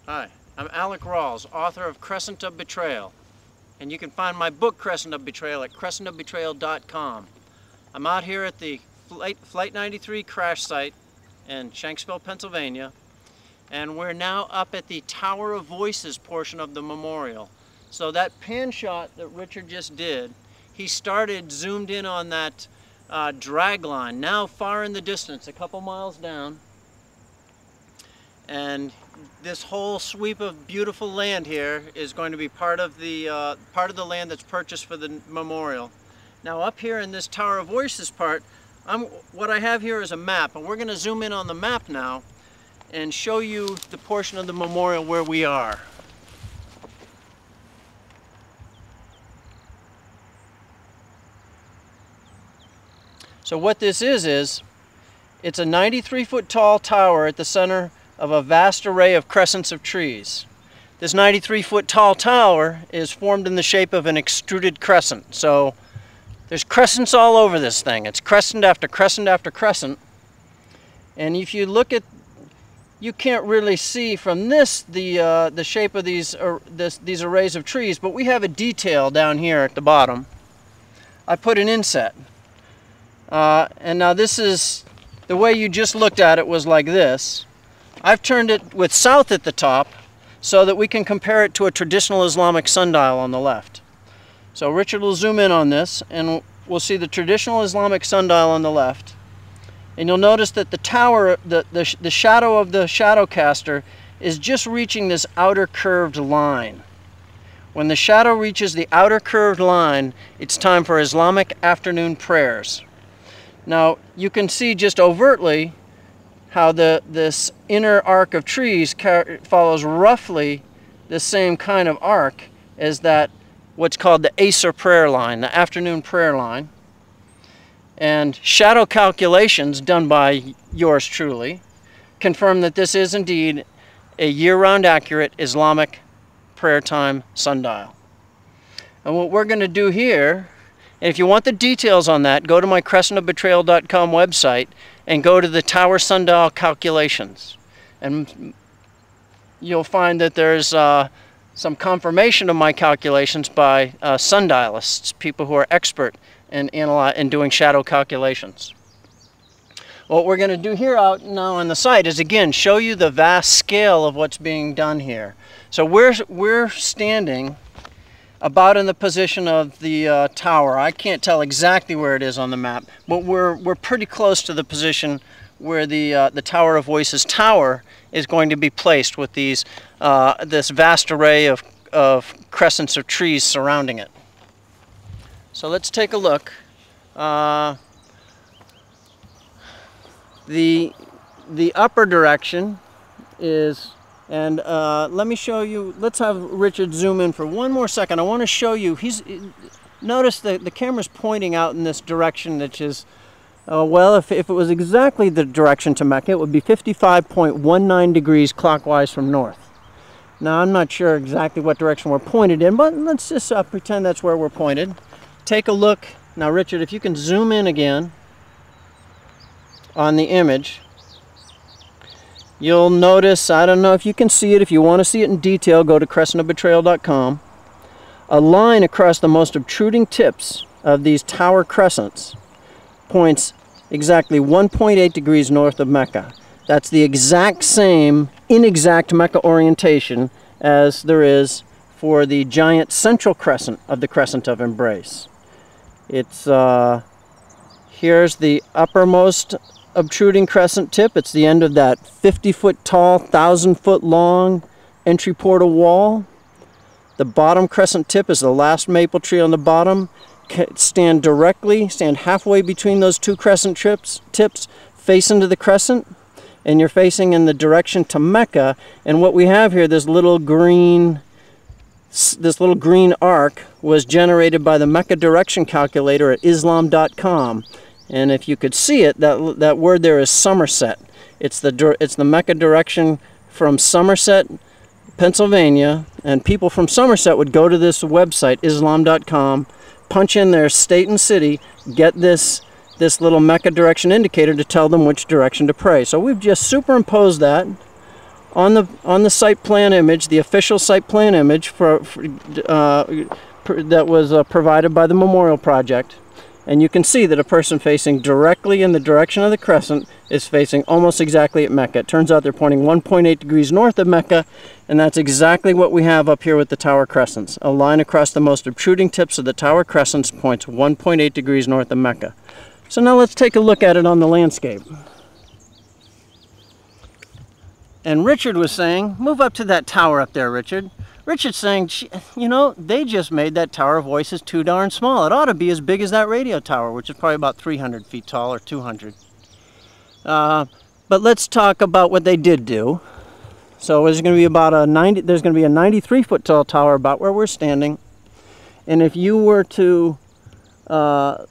Hi, I'm Alec Rawls, author of Crescent of Betrayal, and you can find my book Crescent of Betrayal at crescentofbetrayal.com. I'm out here at the Flight 93 crash site in Shanksville, Pennsylvania, and we're now up at the Tower of Voices portion of the memorial. So that pan shot that Richard just did, he started zoomed in on that drag line, now far in the distance, a couple miles down. And this whole sweep of beautiful land here is going to be part of the land that's purchased for the memorial. Now up here in this Tower of Voices part, what I have here is a map, and we're going to zoom in on the map now and show you the portion of the memorial where we are. So what this is it's a 93-foot tall tower at the center of a vast array of crescents of trees. This 93-foot tall tower is formed in the shape of an extruded crescent. So there's crescents all over this thing. It's crescent after crescent after crescent. And if you look at, you can't really see from this the shape of these arrays of trees, but we have a detail down here at the bottom. I put an inset. And now this is, the way you just looked at it was like this. I've turned it with south at the top so that we can compare it to a traditional Islamic sundial on the left. So Richard will zoom in on this and we'll see the traditional Islamic sundial on the left. And you'll notice that the tower, the shadow of the shadow caster is just reaching this outer curved line. When the shadow reaches the outer curved line, it's time for Islamic afternoon prayers. Now you can see just overtly how this inner arc of trees follows roughly the same kind of arc as that, what's called the Asr prayer line, the afternoon prayer line. And shadow calculations done by yours truly confirm that this is indeed a year-round accurate Islamic prayer time sundial. And what we're going to do here, and if you want the details on that, go to my crescentofbetrayal.com website and go to the tower sundial calculations. And you'll find that there's some confirmation of my calculations by sundialists, people who are expert in doing shadow calculations. What we're going to do here out now on the site is again show you the vast scale of what's being done here. So we're standing about in the position of the tower. I can't tell exactly where it is on the map, but we're pretty close to the position where the Tower of Voices tower is going to be placed with these this vast array of crescents of trees surrounding it. So let's take a look. The upper direction is, and let me show you, let's have Richard zoom in for one more second. I want to show you, notice the camera's pointing out in this direction, which is, well, if it was exactly the direction to Mecca, it would be 55.19 degrees clockwise from north. Now, I'm not sure exactly what direction we're pointed in, but let's just pretend that's where we're pointed. Take a look. Now, Richard, if you can zoom in again on the image, you'll notice, I don't know if you can see it, if you want to see it in detail, go to crescentofbetrayal.com. A line across the most obtruding tips of these tower crescents points exactly 1.8 degrees north of Mecca. That's the exact same inexact Mecca orientation as there is for the giant central crescent of the Crescent of Embrace. It's, here's the uppermost obtruding crescent tip. It's the end of that 50-foot tall, 1,000-foot long entry portal wall. The bottom crescent tip is the last maple tree on the bottom. Stand halfway between those two crescent tips, face into the crescent, and you're facing in the direction to Mecca. And what we have here, this little green arc was generated by the Mecca direction calculator at islam.com. And if you could see it, that word there is Somerset. It's the Mecca direction from Somerset, Pennsylvania, and people from Somerset would go to this website, islam.com, punch in their state and city, get this little Mecca direction indicator to tell them which direction to pray. So we've just superimposed that on the site plan image, the official site plan image that was provided by the Memorial Project, and you can see that a person facing directly in the direction of the crescent is facing almost exactly at Mecca. It turns out they're pointing 1.8 degrees north of Mecca, and that's exactly what we have up here with the tower crescents. A line across the most obtruding tips of the tower crescents points 1.8 degrees north of Mecca. So now let's take a look at it on the landscape. And Richard was saying, move up to that tower up there, Richard. Richard's saying, you know, they just made that Tower of Voices too darn small. It ought to be as big as that radio tower, which is probably about 300 feet tall or 200. But let's talk about what they did do. So there's going to be about a 93 foot tall tower about where we're standing. And if you were to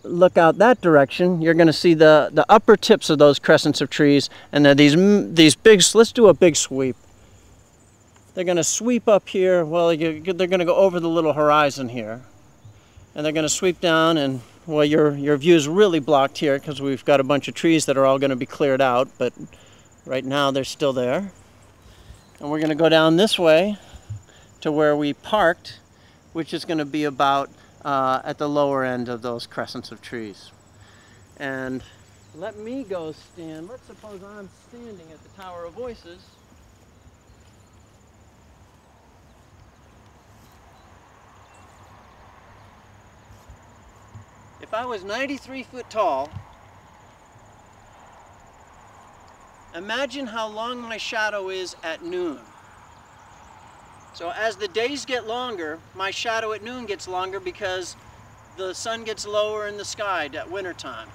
look out that direction, you're going to see the upper tips of those crescents of trees, and they're these big. Let's do a big sweep. They're going to sweep up here. Well, they're going to go over the little horizon here, and they're going to sweep down. And well, your view is really blocked here because we've got a bunch of trees that are all going to be cleared out. But right now they're still there. And we're going to go down this way to where we parked, which is going to be about at the lower end of those crescents of trees. And let me go stand. Let's suppose I'm standing at the Tower of Voices. If I was 93 foot tall, imagine how long my shadow is at noon. So as the days get longer, my shadow at noon gets longer because the sun gets lower in the sky at wintertime.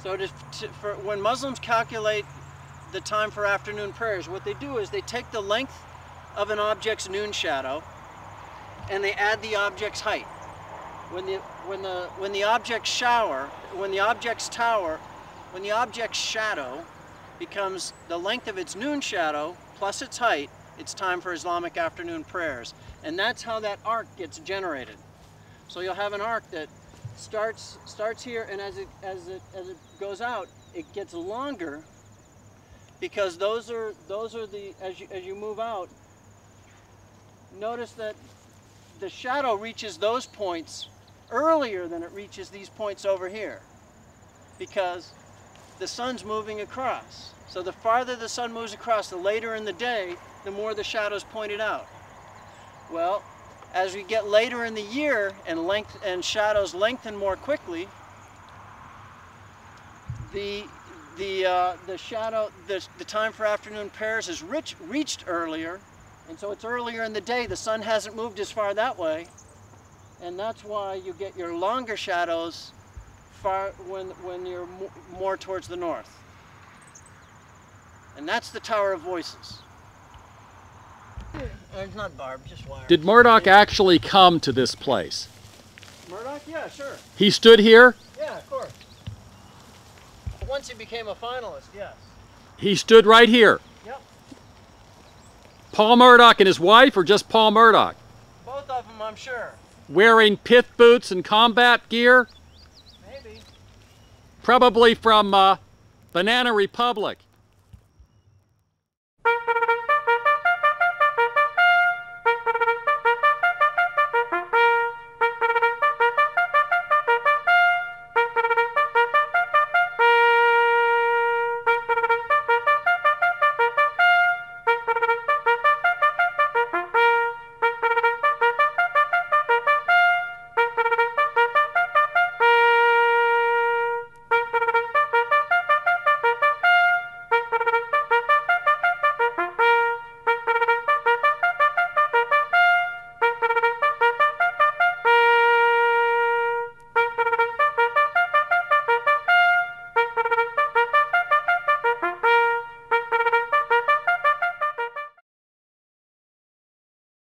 So when Muslims calculate the time for afternoon prayers, what they do is they take the length of an object's noon shadow and they add the object's height. When the object's shadow becomes the length of its noon shadow plus its height, it's time for Islamic afternoon prayers. And that's how that arc gets generated. So you'll have an arc that starts here, and as it goes out, it gets longer because those are the as you move out, notice that the shadow reaches those points earlier than it reaches these points over here because the sun's moving across. So the farther the sun moves across, the later in the day, the more the shadow's pointed out. Well, as we get later in the year and shadows lengthen more quickly, the time for afternoon prayers is reached earlier, and so it's earlier in the day. The sun hasn't moved as far that way, and that's why you get your longer shadows when you're more towards the north. And that's the Tower of Voices. It's not barbed, just wire. Did Murdoch actually come to this place? Murdoch? Yeah, sure. He stood here? Yeah, of course. Once he became a finalist, yes. He stood right here? Yep. Paul Murdoch and his wife, or just Paul Murdoch? Both of them, I'm sure. Wearing pith boots and combat gear? Maybe. Probably from Banana Republic.